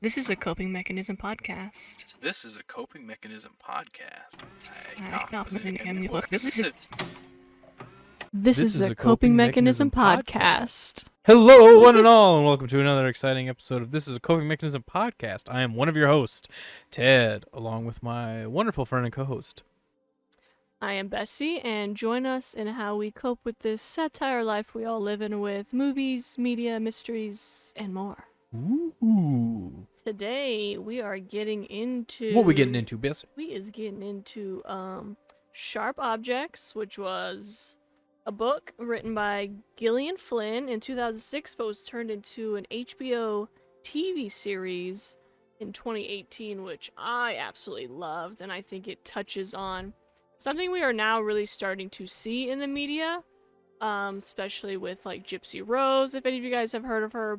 This is a coping mechanism podcast. This is a coping mechanism podcast. This is a coping mechanism podcast. Hello, one and all, and welcome to another exciting episode of This is a Coping Mechanism podcast. I am one of your hosts, Ted, along with my wonderful friend and co-host. I am Bessie, and join us in how we cope with this satire life we all live in with movies, media, mysteries, and more. Ooh. Today, we are getting into... What we getting into, Bessie? We is getting into Sharp Objects, which was a book written by Gillian Flynn in 2006, but was turned into an HBO TV series in 2018, which I absolutely loved, and I think it touches on something we are now really starting to see in the media, especially with like Gypsy Rose, if any of you guys have heard of her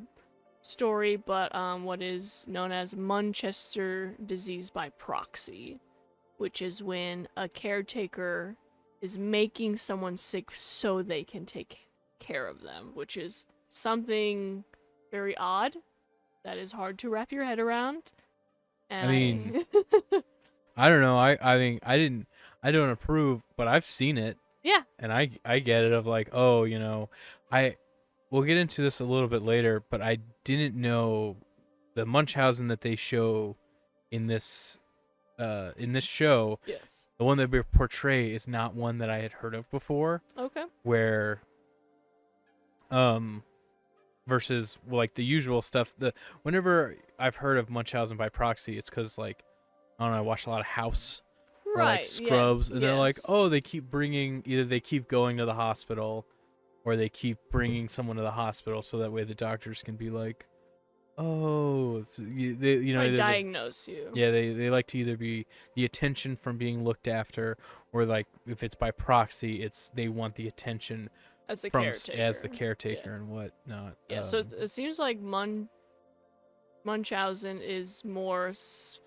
story, but what is known as Munchausen disease by proxy, which is when a caretaker is making someone sick so they can take care of them, which is something very odd that is hard to wrap your head around. And I mean, I don't know. I don't approve, but I've seen it. Yeah. And I get it of like, oh, you know, we'll get into this a little bit later, but I didn't know the Munchausen that they show in this show. Yes. The one that we portray is not one that I had heard of before. Okay. Where, versus like the usual stuff. Whenever I've heard of Munchausen by proxy, it's because like, I don't know, I watched a lot of House. Or Right. like Scrubs, yes, and they're like, yes. oh, either they keep going to the hospital, or they keep bringing someone to the hospital, so that way the doctors can be like, oh, Like diagnose you. Yeah, they like to either be the attention from being looked after, or like if it's by proxy, they want the attention As the from caretaker. as the caretaker and whatnot. Yeah, so it seems like Munchausen is more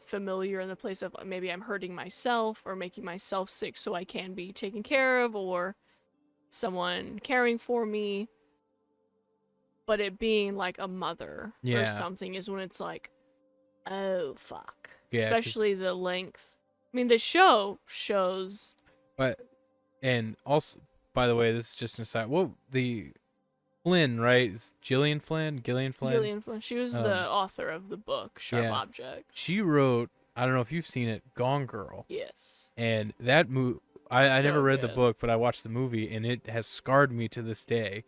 familiar in the place of maybe I'm hurting myself or making myself sick so I can be taken care of, or someone caring for me. But it being like a mother or something is when it's like, oh fuck. Yeah, especially the length. I mean, the show shows. But, and also, by the way, this is just an aside. Well, the Flynn, right? Is Gillian Flynn? Gillian Flynn. She was the author of the book, Sharp Objects. She wrote, I don't know if you've seen it, Gone Girl. Yes. And that movie, I never read the good. book, but I watched the movie, and it has scarred me to this day.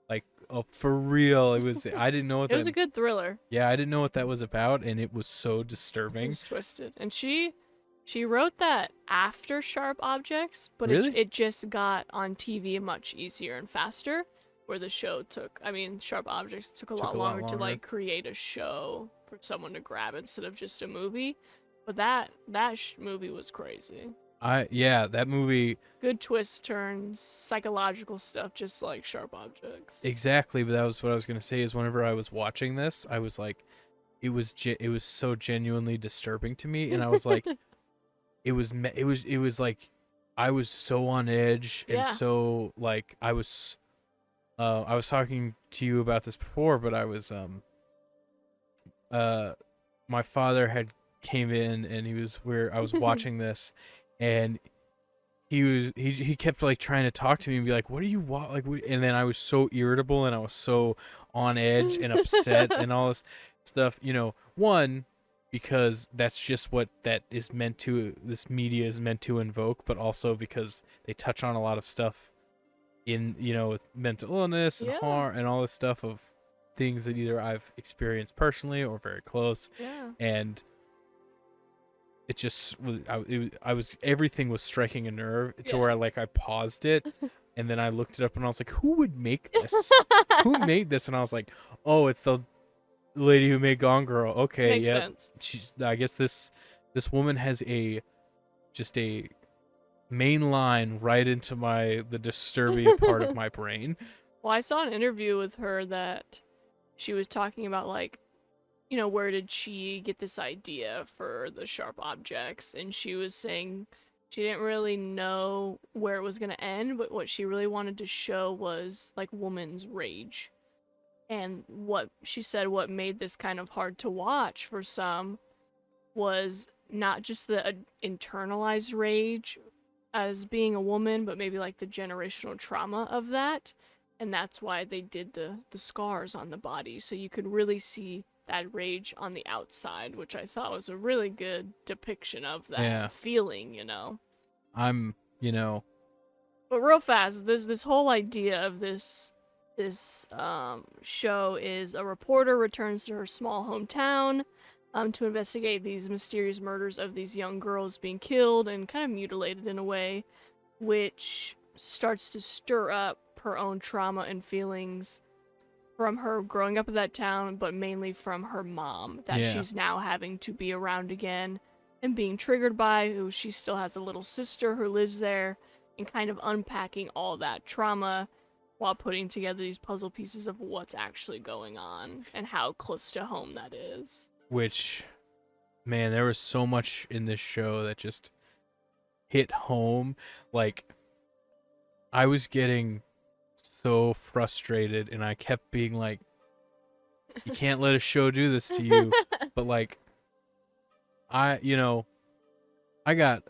Like, oh, for real. It was, I didn't know what It was a good thriller. Yeah, I didn't know what that was about, and it was so disturbing. It was twisted. And she wrote that after Sharp Objects, but Really? it just got on TV much easier and faster, where the show Sharp Objects took a lot longer to like create a show for someone to grab instead of just a movie. But that movie was crazy. That movie. Good twists, turns, psychological stuff, just like Sharp Objects. Exactly, but that was what I was gonna say. Is whenever I was watching this, I was like, it was so genuinely disturbing to me, and I was like, it was like, I was so on edge and so like I was talking to you about this before, but I was my father had came in and he was where I was watching this, and he kept like trying to talk to me and be like, what do you want, like, and then I was so irritable and I was so on edge and upset and all this stuff, one, because that's just what this media is meant to invoke, but also because they touch on a lot of stuff in, with mental illness and harm and all this stuff of things that either I've experienced personally or very close. And it just everything was striking a nerve to where I paused it and then I looked it up and I was like, who would make this? Who made this? And I was like, oh, it's the lady who made Gone Girl. Okay, Makes sense. I guess this woman has a main line right into the disturbing part of my brain. Well, I saw an interview with her that she was talking about, like, where did she get this idea for the Sharp Objects? And she was saying she didn't really know where it was going to end, but what she really wanted to show was, like, woman's rage. And what she said, what made this kind of hard to watch for some was not just the internalized rage as being a woman, but maybe like the generational trauma of that. And that's why they did the scars on the body, so you could really see that rage on the outside, which I thought was a really good depiction of that Yeah. feeling, you know. I'm, you know, But real fast, this whole idea of this show is a reporter returns to her small hometown to investigate these mysterious murders of these young girls being killed and kind of mutilated in a way, which starts to stir up her own trauma and feelings from her growing up in that town, but mainly from her mom that Yeah. she's now having to be around again and being triggered by, who she still has a little sister who lives there, and kind of unpacking all that trauma while putting together these puzzle pieces of what's actually going on and how close to home that is. which, man, there was so much in this show that just hit home. Like, I was getting so frustrated, and I kept being like, you can't let a show do this to you. But like, I got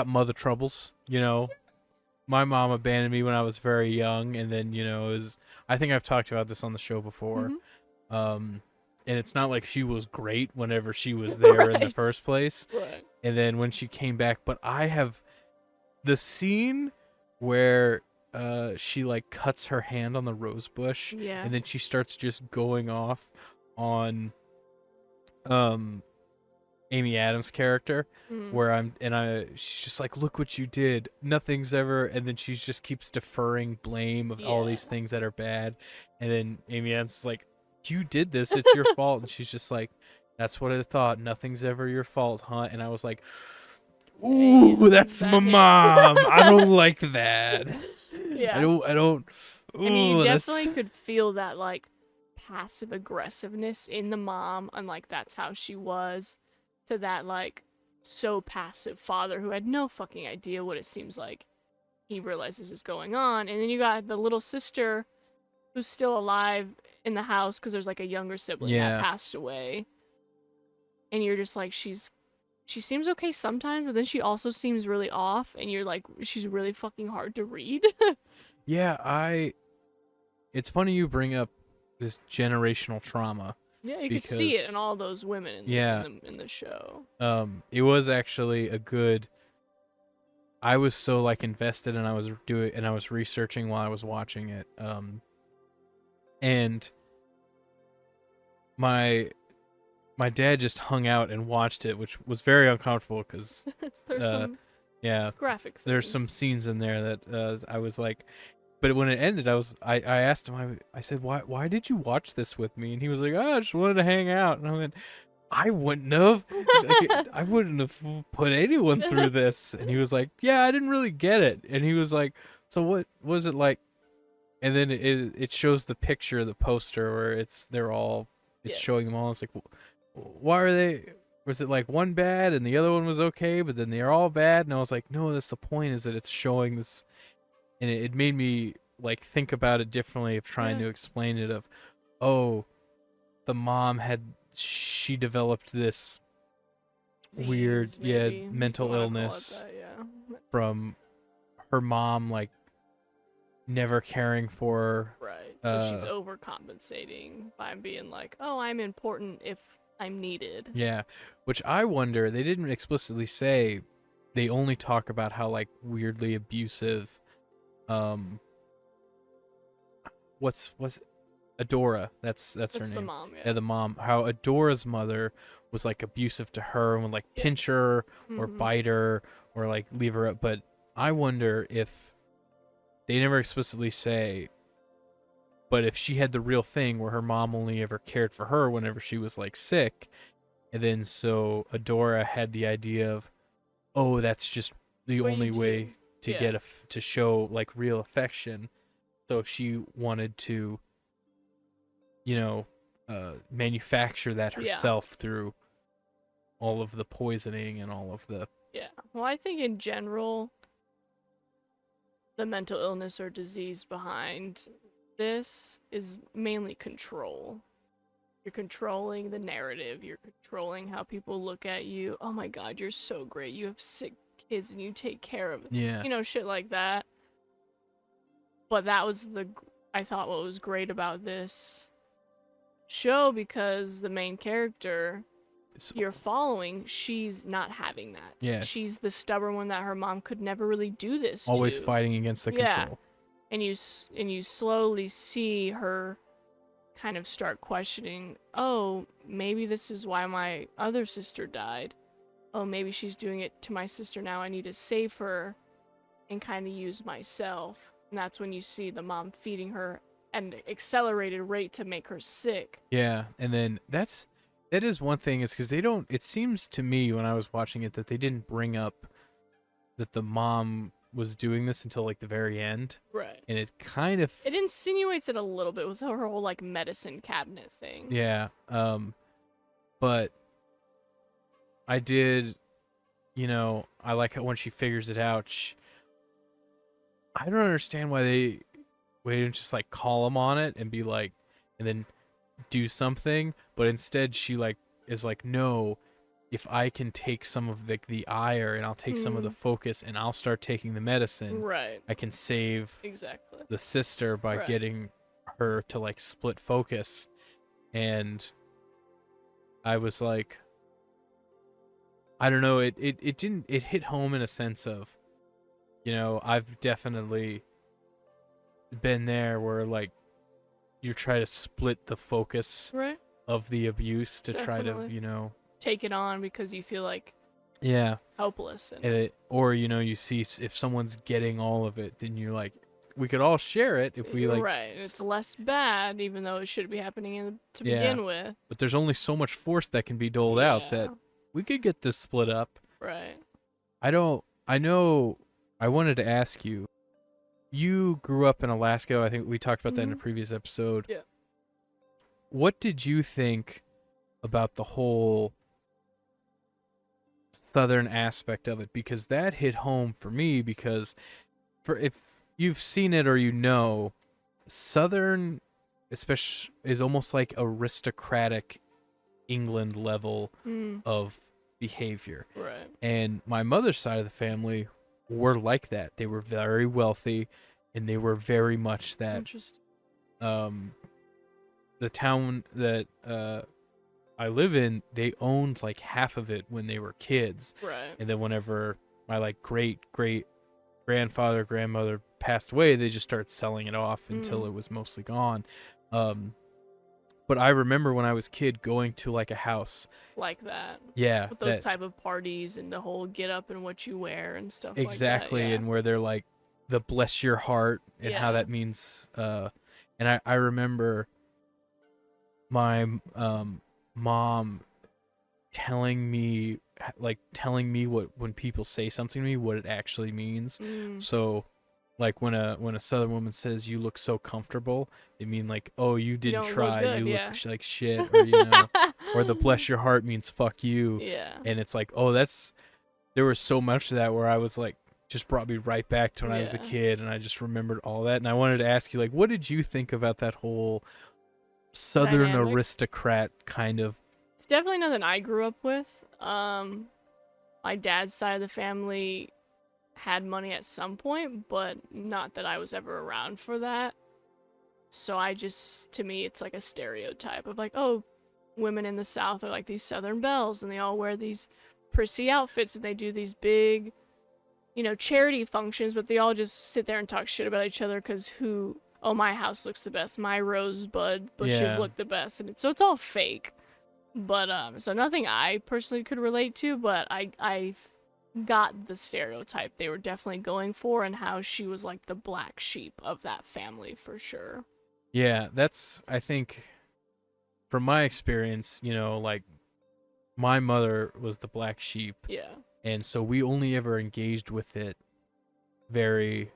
mother troubles, you know. My mom abandoned me when I was very young, and then, I think I've talked about this on the show before. Mhm. And it's not like she was great whenever she was there in the Right. first place. Right. And then when she came back, but I have the scene where she like cuts her hand on the rose bush, Yeah. and then she starts just going off on Amy Adams' character, Mm. where she's just like, look what you did, nothing's ever, and then she just keeps deferring blame of all these Yeah. things that are bad, and then Amy Adams is like, you did this, it's your fault, and she's just like, that's what I thought, nothing's ever your fault, huh? And I was like, ooh, Damn, that's that my hit. mom. I don't like that. Yeah. I don't. I mean, you Ooh, definitely that's- could feel that, like, passive aggressiveness in the mom, and, like, that's how she was, to that, like, so passive father who had no fucking idea what it seems like he realizes is going on. And then you got the little sister who's still alive in the house because there's, like, a younger sibling Yeah. that passed away. And you're just like, she seems okay sometimes, but then she also seems really off, and you're like, she's really fucking hard to read. Yeah, it's funny you bring up this generational trauma. Yeah, you could see it Because- in all those women Yeah. in the show. It was actually a good. I was so like invested, and I was researching while I was watching it. And my dad just hung out and watched it, which was very uncomfortable because There's some yeah, graphic things. there's some scenes in there that I was like, but when it ended, I asked him, I said, why did you watch this with me? And he was like, oh, I just wanted to hang out. And I went, I wouldn't have. I wouldn't have put anyone through this. And he was like, yeah, I didn't really get it. And he was like, so what was it like? And then it shows the picture, the poster where it's showing Yes. them all. It's like, why are they? Was it like one bad and the other one was okay, but then they're all bad? And I was like, no, that's the point, is that it's showing this. And it made me like think about it differently, of trying Yeah. to explain it, of, oh, the mom she developed this weird, Disease, maybe, if you mental wanna call it illness that, yeah. from her mom, like never caring for her. Right. So she's overcompensating by being like, oh, I'm important if I'm needed. Yeah, which I wonder, they didn't explicitly say, they only talk about how like weirdly abusive, what's Adora, that's her That's the name. mom, yeah. Yeah, the mom, how Adora's mother was like abusive to her and would like Yeah. pinch her or Mhm. bite her or like leave her up. But I wonder if they never explicitly say, but if she had the real thing where her mom only ever cared for her whenever she was like sick, and then so Adora had the idea of, oh, that's just the What you only do. way to Yeah. get to show like real affection. So she wanted to, manufacture that Yeah. herself through all of the poisoning and all of the. Yeah. Well, I think in general, the mental illness or disease behind this is mainly control. You're controlling the narrative. You're controlling how people look at you. Oh my god, you're so great. You have sick kids and you take care of it. Yeah. You know, shit like that. But that was I thought what was great about this show, because the main character you're following, she's not having that. Yeah. She's the stubborn one that her mom could never really do this Always to. fighting against the control. And you slowly see her kind of start questioning, oh, maybe this is why my other sister died. Oh, maybe she's doing it to my sister now. I need to save her and kind of use myself. And that's when you see the mom feeding her at an accelerated rate to make her sick. Yeah, and then that is one thing, is because it seems to me when I was watching it that they didn't bring up that the mom was doing this until like the very end. Right. And it kind of... It insinuates it a little bit with her whole like medicine cabinet thing. Yeah. But I did, I like how when she figures it out, I don't understand why they didn't just like call him on it and be like, and then do something, but instead she like is like, no, if I can take some of the ire and I'll take some of the focus and I'll start taking the medicine, right, I can save exactly the sister by right. getting her to like split focus. And I was like, I don't know, it hit home in a sense of, I've definitely been there where like you try to split the focus right. of the abuse to Definitely. try to, take it on because you feel like helpless. Or, you see if someone's getting all of it, then you're like, we could all share it if we like. Right. It's less bad, even though it should be happening to begin with. But there's only so much force that can be doled out that we could get this split up. Right. I wanted to ask you, you grew up in Alaska. I think we talked about that in a previous episode. Yeah. What did you think about the whole Southern aspect of it? Because that hit home for me, because if you've seen it or Southern especially is almost like aristocratic England level of behavior. Right. And my mother's side of the family were like that. They were very wealthy and they were very much that. Interesting. The town that I live in, they owned like half of it when they were kids. Right. And then whenever my like great grandmother passed away, they just started selling it off until it was mostly gone. But I remember when I was a kid going to like a house like that. Yeah. With those type of parties and the whole get up and what you wear and stuff exactly, like that. Yeah. And where they're like the bless your heart and how that means and I remember my mom telling me what when people say something to me, what it actually means. So like when a Southern woman says you look so comfortable, they mean like, oh, you didn't try, look good, you look like shit, or or the bless your heart means fuck you. Yeah. And it's like, oh, there was so much of that where I was like, just brought me right back to when I was a kid, and I just remembered all that. And I wanted to ask you, like, what did you think about that whole Southern dynamic? Aristocrat kind of? It's definitely nothing I grew up with. My dad's side of the family had money at some point, but not that I was ever around for that. So to me, it's like a stereotype of like, oh, women in the South are like these Southern belles, and they all wear these prissy outfits, and they do these big, charity functions, but they all just sit there and talk shit about each other because my house looks the best, my rosebud bushes look the best, and so it's all fake. But so nothing I personally could relate to, but I got the stereotype they were definitely going for, and how she was like the black sheep of that family for sure. Yeah, that's, I think, from my experience, like my mother was the black sheep. Yeah. And so we only ever engaged with it very,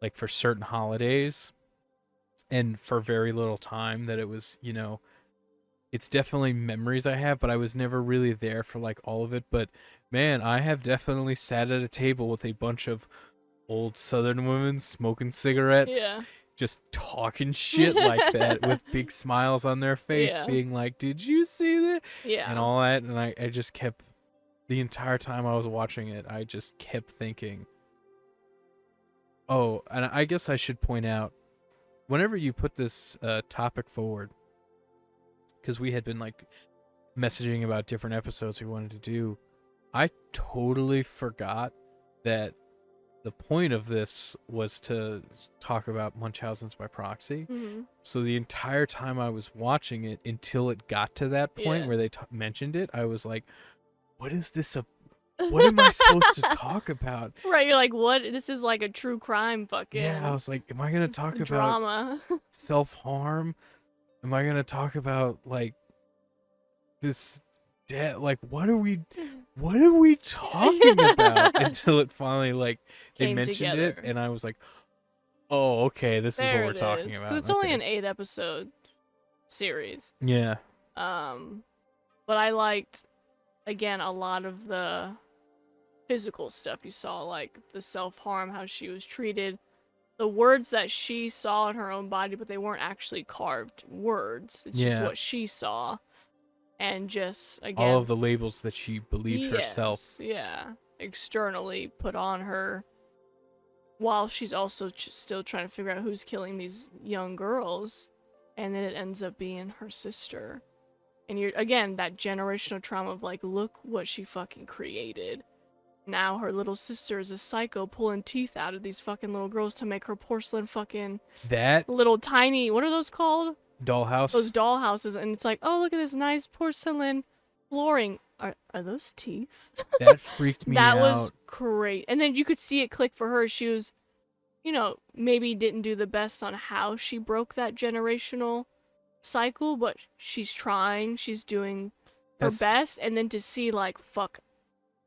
like for certain holidays and for very little time that it was, it's definitely memories I have, but I was never really there for like all of it. But man, I have definitely sat at a table with a bunch of old Southern women smoking cigarettes just talking shit like that with big smiles on their face, Yeah. being like, "Did you see that?" Yeah. and all that. And I just kept, the entire time I was watching it, I just kept thinking, oh, and I guess I should point out, whenever you put this topic forward, because we had been like messaging about different episodes we wanted to do, I totally forgot that the point of this was to talk about Munchausen's by proxy. Mhm. So the entire time I was watching it, until it got to that point Yeah. where they mentioned it, I was like, what is this? What am I supposed to talk about? Right, you're like, what? This is like a true crime fucking Yeah, I was like, am I going to talk about drama. self-harm? Am I going to talk about like this death? Like, what are we talking about? Until it finally, like, they Came mentioned it, together. and I was like, oh, okay, this is what There we're it talking is. 'Cause about. it's only Okay. an 8-episode series. Yeah. But I liked, again, a lot of the physical stuff you saw, like the self-harm, how she was treated, the words that she saw in her own body, but they weren't actually carved words. It's just Yeah. what she saw. And just, again, All of the labels that she believed herself. yes, yeah, externally put on her, while she's also still trying to figure out who's killing these young girls, and then it ends up being her sister. And you're, again, that generational trauma of like, look what she fucking created. Now her little sister is a psycho pulling teeth out of these fucking little girls to make her porcelain fucking That little tiny, what are those called? dollhouse. Those dollhouses. And it's like, oh, look at this nice porcelain flooring. Are those teeth? That freaked me That out. was great. And then you could see it click for her. She was, maybe didn't do the best on how she broke that generational cycle, but she's trying. She's doing her That's- best. And then to see, like, fuck,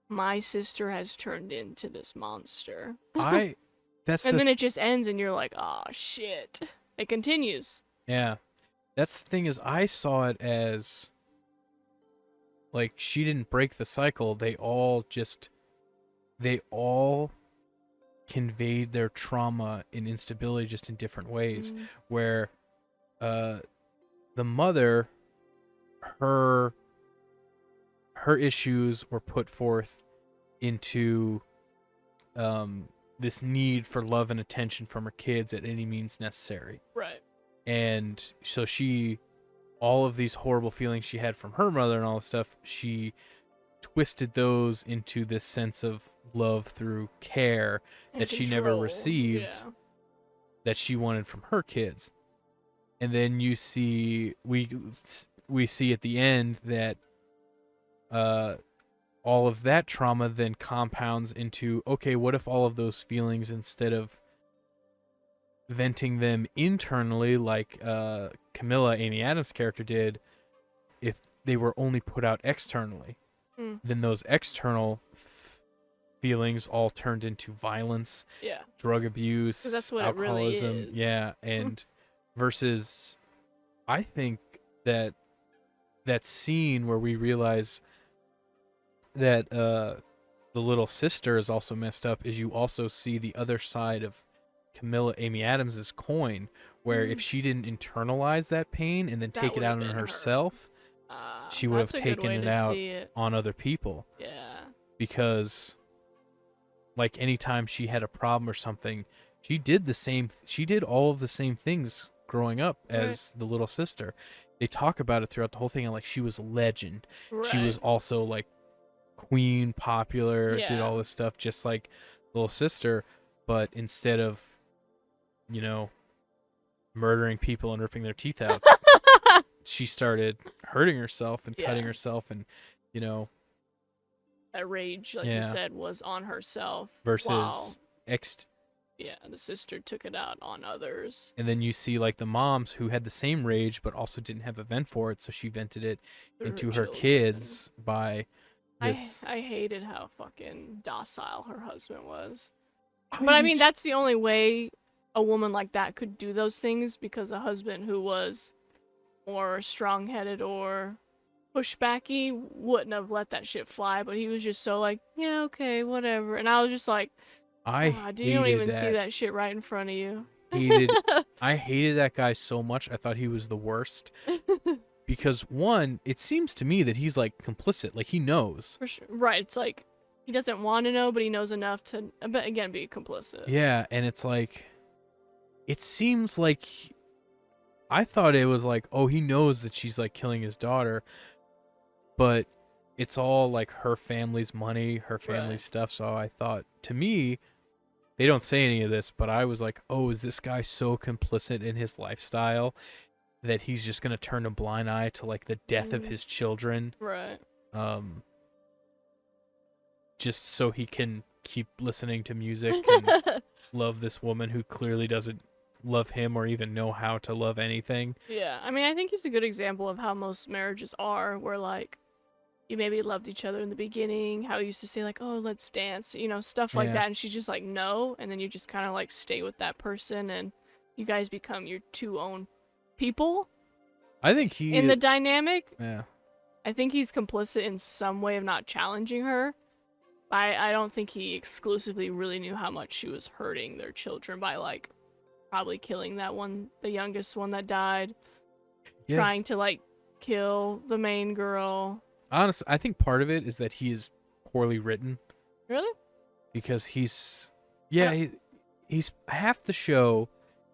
my sister has turned into this monster. That's And the then it just ends and you're like, oh, shit. It continues. Yeah. That's the thing, is I saw it as like, she didn't break the cycle. They all conveyed their trauma and instability just in different ways. Mhm. Where the mother, her issues were put forth into this need for love and attention from her kids at any means necessary. Right. And so all of these horrible feelings she had from her mother and all this stuff, she twisted those into this sense of love through care And that she never control. received, Yeah. that she wanted from her kids. And then you see, we see at the end that all of that trauma then compounds into, okay, what if all of those feelings, instead of venting them internally like Camilla, Amy Adams' character, did, if they were only put out externally, then those external feelings all turned into violence, Yeah. drug abuse, 'Cause that's what it really alcoholism. is. Yeah, and versus, I think that scene where we realize that the little sister is also messed up, is you also see the other side of Amy Adams's coin, where if she didn't internalize that pain and then That take it would've out on been her. herself, she would have That's a good taken way it to out see it. on other people. Yeah. Because, like, anytime she had a problem or something, she did all of the same things growing up as the little sister. They talk about it throughout the whole thing, and like, she was a legend. Right. She was also like queen, popular, did Yeah. all this stuff just like little sister, but instead of, murdering people and ripping their teeth out, she started hurting herself and cutting Yeah. herself, and That rage, like you Yeah. said, was on herself. versus while, ex. the sister took it out on others. And then you see like the moms who had the same rage but also didn't have a vent for it, so she vented it through into her children. kids by this. I hated how fucking docile her husband was. I But I mean, mean, that's the only way a woman like that could do those things, because a husband who was more strong-headed or pushbacky wouldn't have let that shit fly. But he was just so like, yeah, okay, whatever. And I was just like, I God, you don't hated even see that. that shit right in front of you. hated that guy so much. I thought he was the worst because one, it seems to me that he's like complicit, like he knows. For sure. Right. It's like he doesn't want to know, but he knows enough to, but again, be complicit. Yeah, and it's like, it seems like I thought it was like, oh, he knows that she's like killing his daughter, but it's all like her family's money, her family's Right. stuff. So I thought, to me, they don't say any of this, but I was like, oh, is this guy so complicit in his lifestyle that he's just gonna turn a blind eye to like the death of his children, Right. just so he can keep listening to music and love this woman who clearly doesn't love him or even know how to love anything. Yeah. I mean, I think he's a good example of how most marriages are, where like you maybe loved each other in the beginning, how he used to say like, "Oh, let's dance," stuff like Yeah. that, and she's just like, "No," and then you just kind of like stay with that person, and you guys become your two own people I think he in the dynamic. yeah. I think he's complicit in some way of not challenging her. I don't think he exclusively really knew how much she was hurting their children by like probably killing that one, the youngest one that died, Yes. trying to like kill the main girl. Honestly, I think part of it is that he is poorly written Really? because he's half the show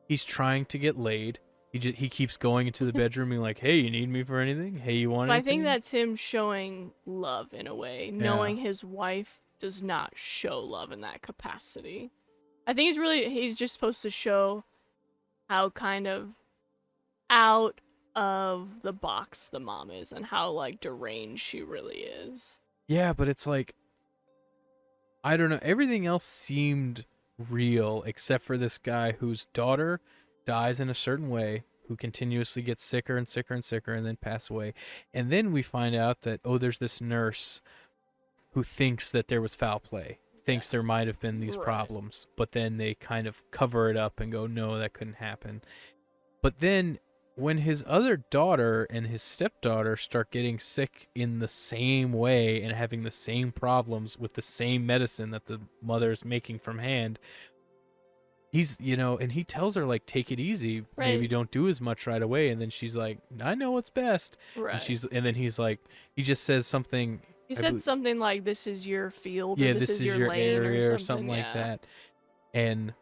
he's trying to get laid. He keeps going into the bedroom being like, "Hey, you need me for anything? Hey, you want But I anything?" think that's him showing love in a way, knowing his wife does not show love in that capacity. I think he's just supposed to show how kind of out of the box the mom is and how like deranged she really is. Yeah, but it's like, I don't know. Everything else seemed real except for this guy whose daughter dies in a certain way, who continuously gets sicker and sicker and sicker and then pass away. And then we find out that, oh, there's this nurse who thinks that there was foul play, thinks there might have been these Right. problems, but then they kind of cover it up and go, no, that couldn't happen. But then when his other daughter and his stepdaughter start getting sick in the same way and having the same problems with the same medicine that the mother's making from hand, he's, and he tells her, like, take it easy, maybe Right. don't do as much right away. And then she's like, I know what's best. Right. And then he's like, he just says something. He I said bel- something like, "This is your field," yeah, or this is your your lane," area or something like yeah. that. And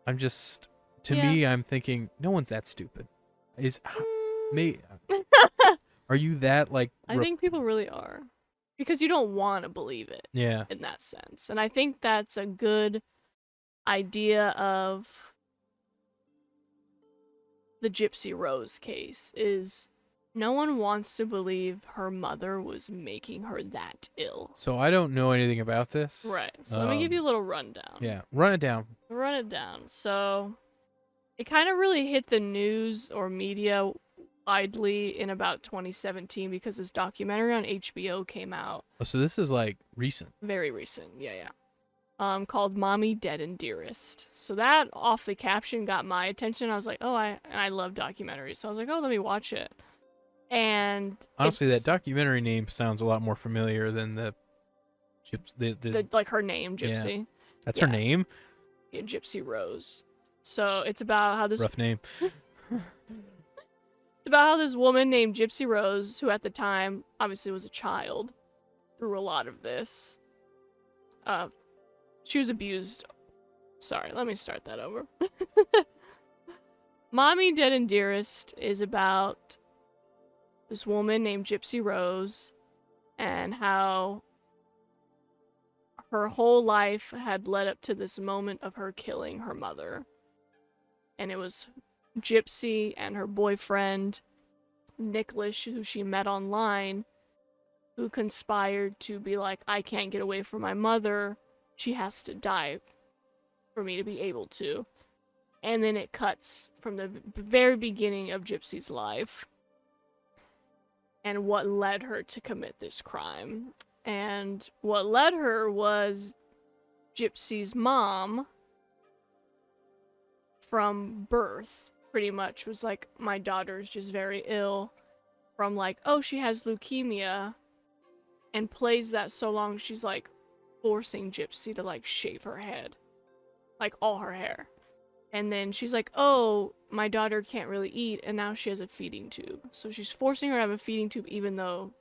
I'm just, to Yeah. me, I'm thinking, no one's that stupid. May Mm. are you that like? I think people really are, because you don't want to believe it. Yeah. In that sense, and I think that's a good idea of the Gypsy Rose case. Is no one wants to believe her mother was making her that ill. So I don't know anything about this. Right. So let me give you a little rundown. Yeah, run it down. Run it down. So it kind of really hit the news or media widely in about 2017 because this documentary on HBO came out. Oh, so this is like recent. Very recent. Yeah. Called Mommy Dead and Dearest. So that off the caption got my attention. I was like, oh, I love documentaries. So I was like, oh, let me watch it. And Honestly, that it's documentary name sounds a lot more familiar than the like her name, Gypsy. That's her yeah. name. Yeah, Gypsy Rose. So it's about how this Rough name. It's about how this woman named Gypsy Rose, who at the time obviously was a child, through a lot of this. She was abused. Sorry, let me start that over. Mommy Dead and Dearest is about this woman named Gypsy Rose and how her whole life had led up to this moment of her killing her mother. And it was Gypsy and her boyfriend, Nicholas, who she met online, who conspired to be like, I can't get away from my mother. She has to die for me to be able to. And then it cuts from the very beginning of Gypsy's life and what led her to commit this crime. And what led her was Gypsy's mom from birth pretty much was like, my daughter's just very ill, from like, oh, she has leukemia, and plays that so long she's like forcing Gypsy to like shave her head, like all her hair. And then she's like, oh, my daughter can't really eat, and now she has a feeding tube. So she's forcing her to have a feeding tube even though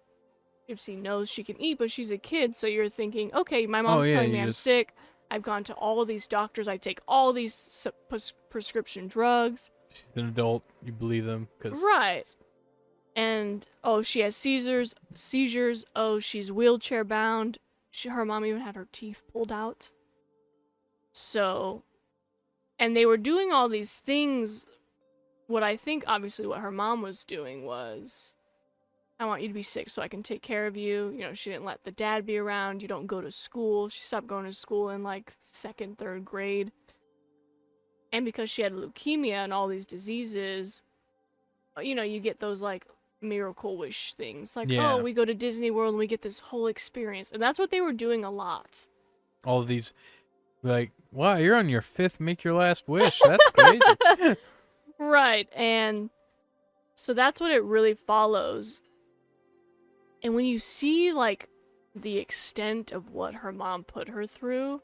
Gypsy knows she can eat, but she's a kid, so you're thinking, okay, my Oh mom's yeah, telling me you I'm just sick. I've gone to all these doctors. I take all these prescription drugs. she's an adult. You believe them because Right. And, oh, she has seizures. Oh, she's wheelchair bound. Her mom even had her teeth pulled out. So, and they were doing all these things. What I think, obviously, what her mom was doing was, I want you to be sick so I can take care of you. You know, she didn't let the dad be around. You don't go to school. She stopped going to school in like 2nd, 3rd grade. And because she had leukemia and all these diseases, you know, you get those like miracle wish things. Like, Yeah. oh, we go to Disney World and we get this whole experience. And that's what they were doing a lot. all of these, like, wow, you're on your 5th make your last wish. That's crazy. Right. And so that's what it really follows. And when you see like the extent of what her mom put her through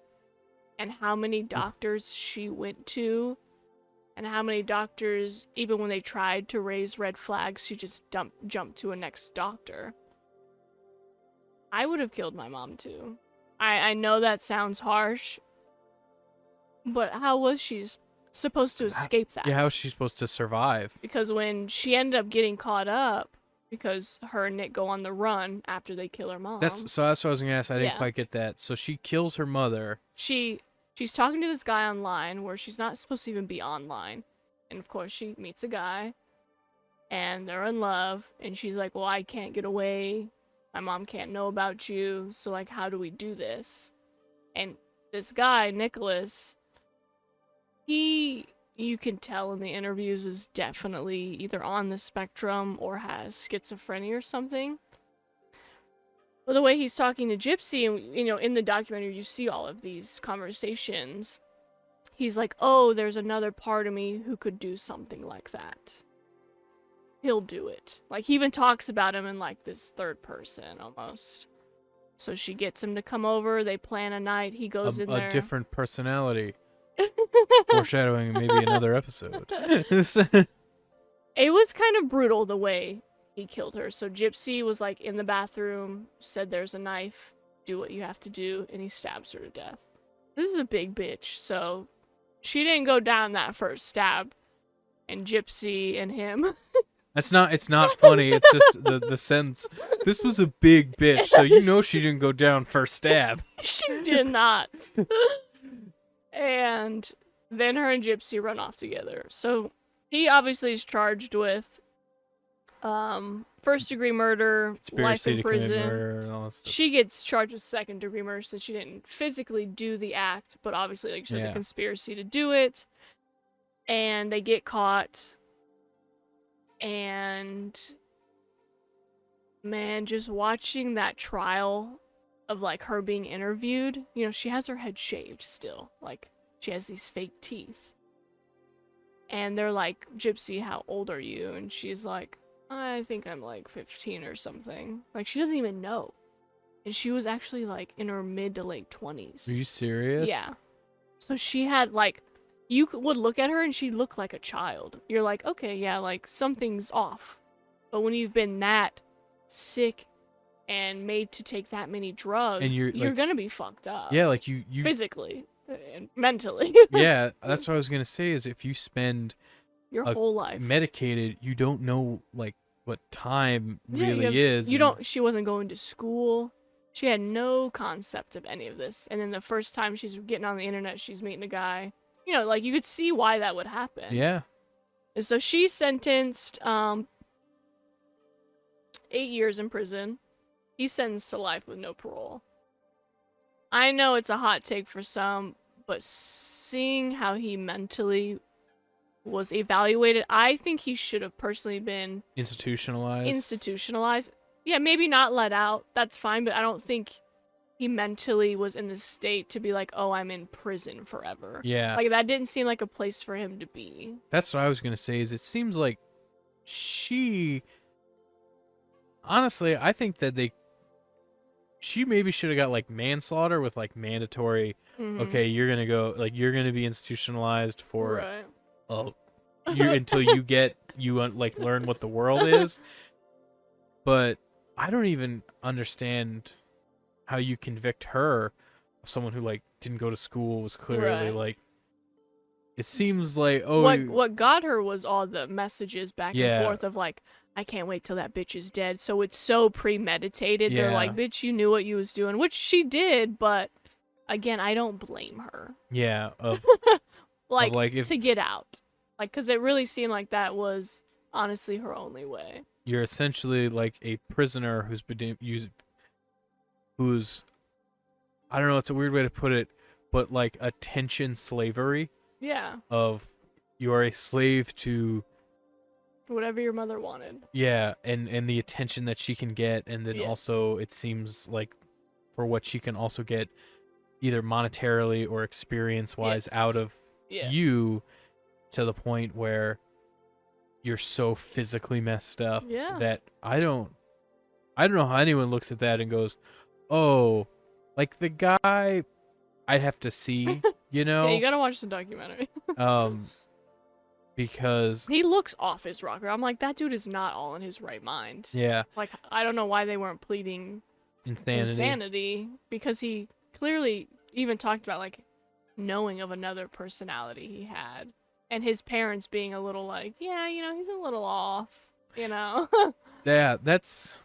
and how many doctors she went to and how many doctors, even when they tried to raise red flags, she just jumped to a next doctor. I would have killed my mom too. I know that sounds harsh, but how was she supposed to escape that? Yeah, how's she supposed to survive? Because when she ended up getting caught up, because her and Nick go on the run after they kill her mom. That's what I was gonna ask. I didn't Yeah. quite get that. So she kills her mother. She's talking to this guy online where she's not supposed to even be online. And of course she meets a guy and they're in love and she's like, well, I can't get away. My mom can't know about you. So like, how do we do this? And this guy, Nicholas, you can tell in the interviews is definitely either on the spectrum or has schizophrenia or something. But the way he's talking to Gypsy, and you know, in the documentary, you see all of these conversations. He's like, oh, there's another part of me who could do something like that. He'll do it. Like, he even talks about him in like this 3rd person almost. So she gets him to come over. They plan a night. He goes in there. A different personality. Foreshadowing maybe another episode. It was kind of brutal the way he killed her. So Gypsy was like in the bathroom, said there's a knife, do what you have to do, and he stabs her to death. This is a big bitch, so she didn't go down that first stab. And Gypsy and him. It's not funny, it's just the sense. This was a big bitch, so you know she didn't go down first stab. She did not. And then her and Gypsy run off together. So he obviously is charged with 1st-degree murder, life Conspiracy in to commit prison. murder and all that stuff. She gets charged with 2nd-degree murder since she didn't physically do the act, but obviously, like you said, Yeah. the conspiracy to do it. And they get caught. And man, just watching that trial of like her being interviewed, you know, she has her head shaved still. Like, she has these fake teeth. And they're like, Gypsy, how old are you? And she's like, I think I'm like 15 or something. Like, she doesn't even know. And she was actually like in her mid to late 20s. Are you serious? Yeah. So she had like, you would look at her and she looked like a child. You're like, okay, yeah, like something's off. But when you've been that sick and made to take that many drugs, And you're, you're like- gonna be fucked up. Yeah, like you Physically and mentally. yeah, that's what I was gonna say is if you spend Your a whole life. medicated, you don't know like what time Yeah, really is. You and- don't. She wasn't going to school. She had no concept of any of this. And then the first time she's getting on the internet, she's meeting a guy. You know, like you could see why that would happen. Yeah. And so she's sentenced 8 years in prison. He's sentenced to life with no parole. I know it's a hot take for some, but seeing how he mentally was evaluated, I think he should have personally been Institutionalized. Yeah, maybe not let out. That's fine, but I don't think he mentally was in the state to be like, oh, I'm in prison forever. Yeah. Like, that didn't seem like a place for him to be. That's what I was gonna say. Is it seems like she. Honestly, I think that she maybe should have got like manslaughter with like mandatory. Okay, you're gonna go like you're gonna be institutionalized for Right. you until you get like learn what the world is. But I don't even understand how you convict her of someone who like didn't go to school, was clearly Right. like. It seems like what got her was all the messages back Yeah. and forth of like, I can't wait till that bitch is dead. So it's so premeditated. They're like, Yeah. bitch, you knew what you was doing, which she did, but again, I don't blame her. yeah of Like, if to get out. Like, because it really seemed like that was honestly her only way. you're essentially like a prisoner who's been who's I don't know, it's a weird way to put it, but like attention slavery Yeah. of you are a slave to Whatever your mother wanted. and the attention that she can get, and then Yes. also it seems like for what she can also get either monetarily or experience wise Yes. out of Yes. you, to the point where you're so physically messed up Yeah. that I don't know how anyone looks at that and goes, oh, like the guy I'd have to see, you know? Yeah, you gotta watch the documentary. Because He looks off his rocker. I'm like, that dude is not all in his right mind. yeah, Like, I don't know why they weren't pleading insanity, because he clearly even talked about like knowing of another personality he had, and his parents being a little like, yeah, he's a little off, Yeah, that's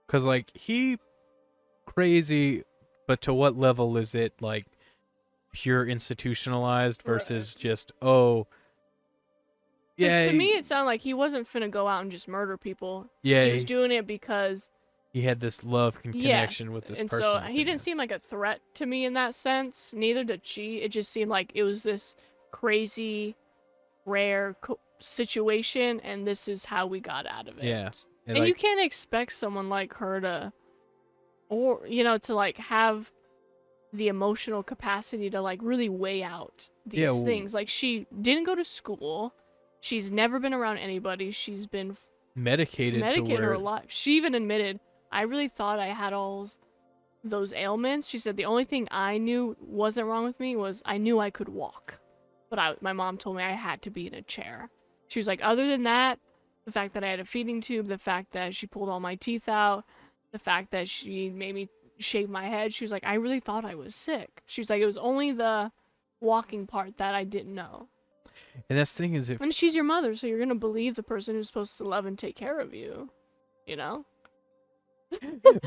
because like he crazy, but to what level is it like pure institutionalized versus just Because to me it sounded like he wasn't finna go out and just murder people. yeah, He was doing it because he had this love connection with this and person. so at he the didn't end. seem like a threat to me in that sense. Neither did she. It just seemed like it was this crazy, rare situation, and this is how we got out of it. Yeah, And like, you can't expect someone like her to, or to like have the emotional capacity to like really weigh out these Yeah, things. Like, she didn't go to school. She's never been around anybody. She's been medicated to where her life. She even admitted, I really thought I had all those ailments. She said the only thing I knew wasn't wrong with me was I knew I could walk, but my mom told me I had to be in a chair. She was like, other than that, the fact that I had a feeding tube, the fact that she pulled all my teeth out, the fact that she made me shave my head, she was like, I really thought I was sick. She was like, it was only the walking part that I didn't know. and that's the thing is, if And she's your mother, so you're gonna believe the person who's supposed to love and take care of you,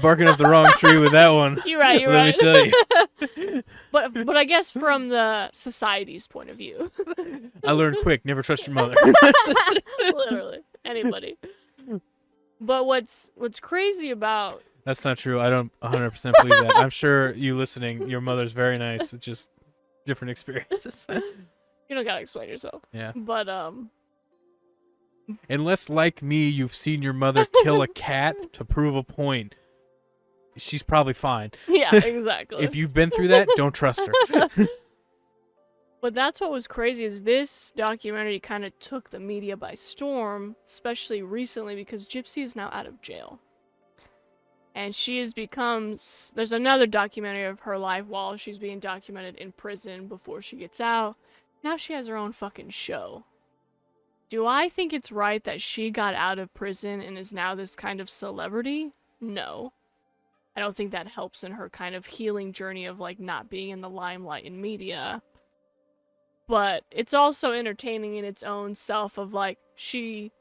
barking up the wrong tree with that one. You're right. Let me tell you. But I guess from the society's point of view, I learned quick, never trust your mother. literally anybody. But what's crazy about That's not true. I don't 100% believe that. I'm sure you listening, your mother's very nice. It's just different experiences. you don't gotta explain yourself. Yeah. But Unless, like me, you've seen your mother kill a cat to prove a point, she's probably fine. yeah, exactly. If you've been through that, don't trust her. But that's what was crazy, is this documentary kind of took the media by storm, especially recently, because Gypsy is now out of jail. And she has become... There's another documentary of her life while she's being documented in prison before she gets out. Now she has her own fucking show. Do I think it's right that she got out of prison and is now this kind of celebrity? No. I don't think that helps in her kind of healing journey of like not being in the limelight in media. But it's also entertaining in its own self of like, she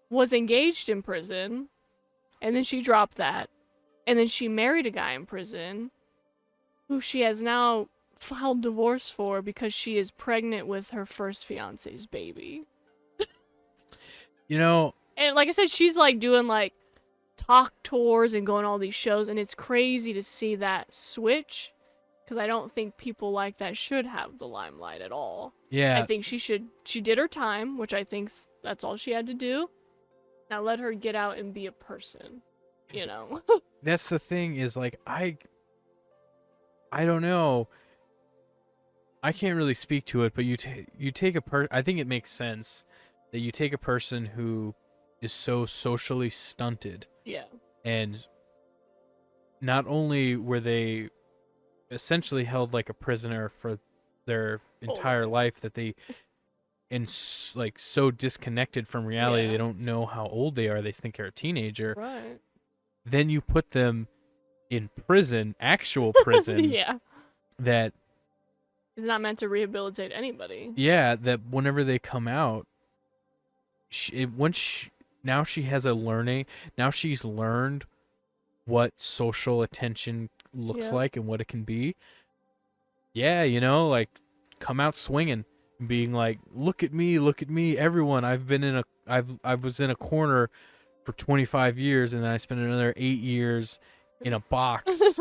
was engaged in prison and then she dropped that. And then she married a guy in prison who she has now filed divorce for because she is pregnant with her first fiance's baby. And like I said, she's like doing like talk tours and going all these shows, and it's crazy to see that switch, because I don't think people like that should have the limelight at all. Yeah. I think she did her time, which I think that's all she had to do. Now let her get out and be a person, That's the thing is like, I don't know. I can't really speak to it, but you take I think it makes sense that you take a person who is so socially stunted Yeah. and not only were they essentially held like a prisoner for their entire life, that they like so disconnected from reality, Yeah. they don't know how old they are, they think they're a teenager. Right. Then you put them in prison, actual prison, Yeah. that It's not meant to rehabilitate anybody. that whenever they come out, now she has a learning. Now she's learned what social attention looks Yeah. like and what it can be. Yeah, like come out swinging, being like, look at me, everyone. I was in a corner for 25 years, and then I spent another 8 years in a box.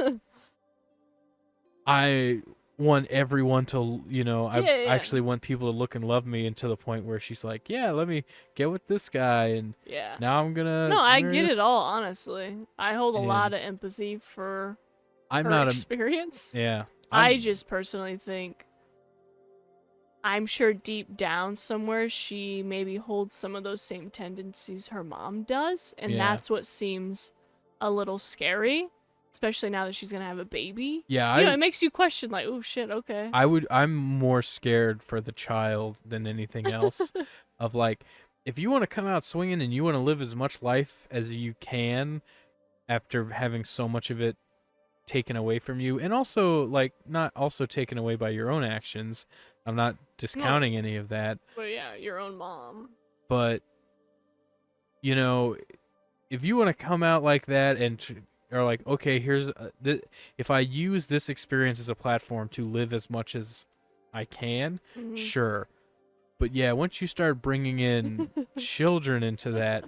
I want everyone to, I actually want people to look and love me, and to the point where she's like, yeah, let me get with this guy, and Yeah. now I'm gonna. No, I marry get this. it all, honestly. I hold a lot of And empathy for I'm her not experience. Yeah. I just personally think, I'm sure deep down somewhere she maybe holds some of those same tendencies her mom does, and Yeah. that's what seems a little scary, especially now that she's gonna have a baby. Yeah, It makes you question, like, oh shit, okay. I'm more scared for the child than anything else. Of like, if you want to come out swinging and you want to live as much life as you can after having so much of it taken away from you, and also like not also taken away by your own actions. I'm not discounting any of that. But yeah, your own mom. But if you want to come out like that and or like, okay, here's if I use this experience as a platform to live as much as I can, Mhm. sure. But yeah, once you start bringing in children into that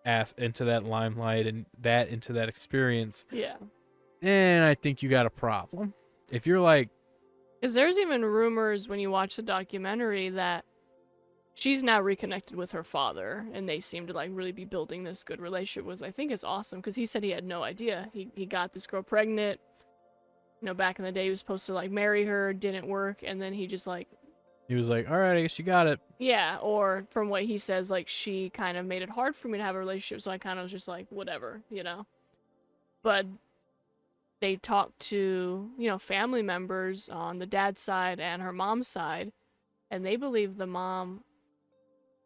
limelight and into that experience, Yeah. then I think you got a problem. If you're like, Because there's even rumors when you watch the documentary that she's now reconnected with her father, and they seem to like really be building this good relationship, which I think is awesome, because he said he had no idea. He got this girl pregnant. Back in the day, he was supposed to like marry her, didn't work, and then he just like, he was like, all right, I guess you got it. yeah, or from what he says, like, she kind of made it hard for me to have a relationship, so I kind of was just like, whatever, But they talked to, family members on the dad's side and her mom's side, and they believe the mom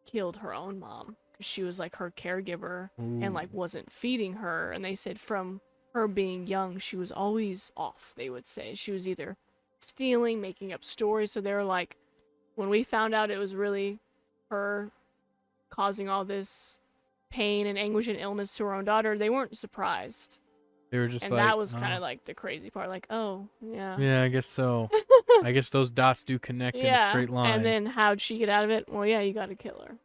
killed her own mom because she was like her caregiver and like wasn't feeding her. And they said from her being young, she was always off, they would say. She was either stealing, making up stories. So they were like, when we found out it was really her causing all this pain and anguish and illness to her own daughter, they weren't surprised. They were just and like, that was kind of like the crazy part, like, oh, yeah. Yeah, I guess so. I guess those dots do connect in a straight line. And then how'd she get out of it? Well, yeah, you gotta kill her,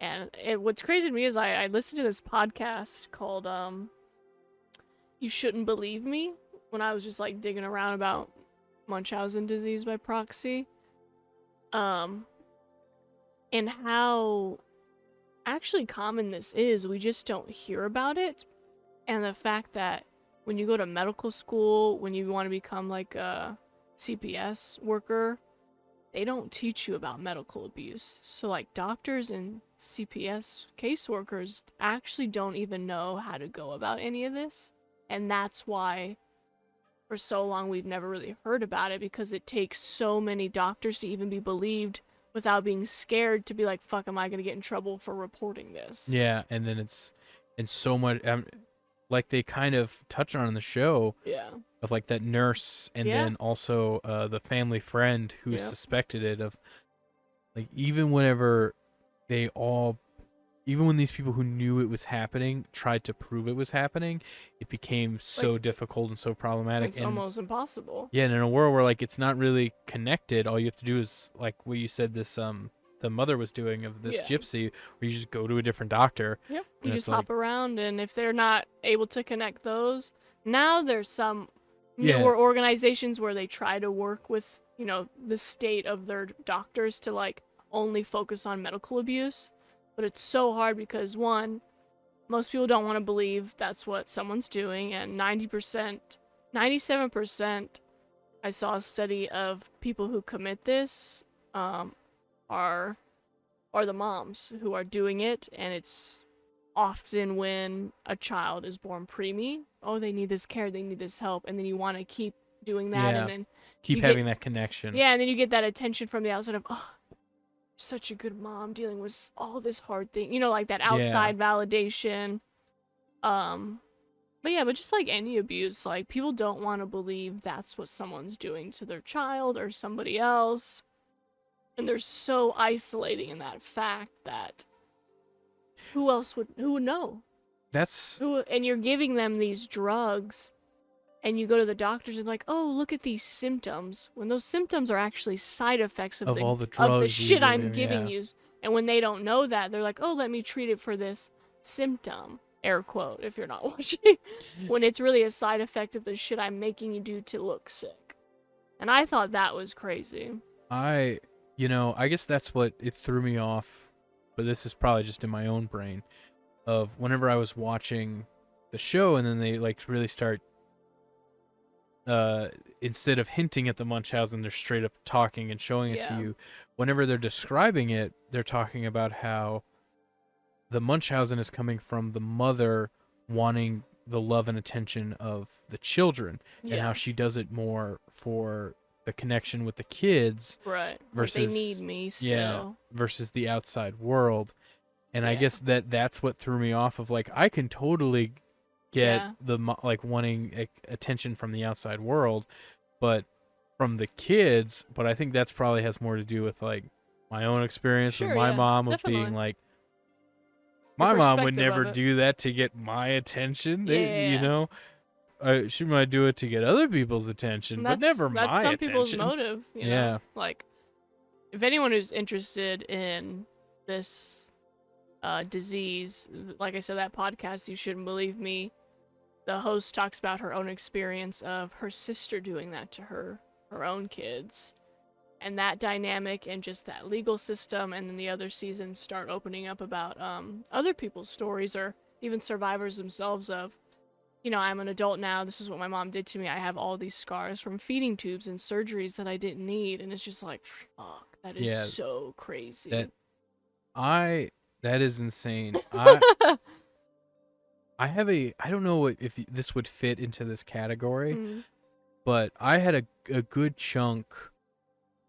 And what's crazy to me is I listened to this podcast called You Shouldn't Believe Me when I was just like digging around about Munchausen disease by proxy. And how actually common this is. We just don't hear about it. And the fact that when you go to medical school, when you want to become like a CPS worker, they don't teach you about medical abuse. So like doctors and CPS caseworkers actually don't even know how to go about any of this. And that's why for so long we've never really heard about it, because it takes so many doctors to even be believed without being scared to be like, fuck, am I going to get in trouble for reporting this? Yeah, and then it's so much... like they kind of touch on in the show, of like that nurse, and then also the family friend who suspected it, of like even when these people who knew it was happening tried to prove it was happening, it became so difficult and so problematic. It's almost impossible. Yeah, and in a world where like it's not really connected, all you have to do is like what you said this the mother was doing of this gypsy, where you just go to a different doctor. Yep. You just hop around, and if they're not able to connect those, now there's some newer organizations where they try to work with, the state of their doctors to like only focus on medical abuse. But it's so hard because, one, most people don't want to believe that's what someone's doing, and 97%, I saw a study of people who commit this, are the moms who are doing it, and it's often when a child is born preemie, oh, they need this care, they need this help, and then you want to keep doing that, Yeah. and then Keep you having get, that connection. yeah, and then you get that attention from the outside of, oh, such a good mom dealing with all this hard thing, you know, like that outside validation. But yeah, but just like any abuse, like people don't want to believe that's what someone's doing to their child or somebody else. And they're so isolating in that fact that who would know? That's And you're giving them these drugs and you go to the doctors and like, "Oh, look at these symptoms." When those symptoms are actually side effects of all the of the drugs you shit give I'm them, giving yeah. you. And when they don't know that, they're like, "Oh, let me treat it for this symptom." Air quote if you're not watching. When it's really a side effect of the shit I'm making you do to look sick. And I thought that was crazy. I guess that's what it threw me off, but this is probably just in my own brain of whenever I was watching the show and then they like really start instead of hinting at the Munchausen, they're straight up talking and showing it to Yeah. you. Whenever they're describing it, they're talking about how the Munchausen is coming from the mother wanting the love and attention of the children, and how Yeah. she does it more for the connection with the kids Right. Like versus they need me still. yeah, versus the outside world. And I Yeah. guess that's what threw me off of like I can totally get Yeah. the like wanting attention from the outside world, but from the kids, but I think that's probably has more to do with like my own experience with Sure, my yeah, mom of definitely. being like Your my mom would perspective of never it. do that to get my attention. They, Yeah. she might do it to get other people's attention, And but never my that's some people's attention. motive, you know? Yeah. Like, if anyone who's interested in this disease, like I said, that podcast, You Shouldn't Believe Me, the host talks about her own experience of her sister doing that to her own kids. And that dynamic and just that legal system, and then the other seasons start opening up about other people's stories or even survivors themselves of, you know, I'm an adult now, this is what my mom did to me, I have all these scars from feeding tubes and surgeries that I didn't need, and it's just like, fuck, that is Yeah, so crazy. that is insane. I don't know if this would fit into this category, Mm. but I had a good chunk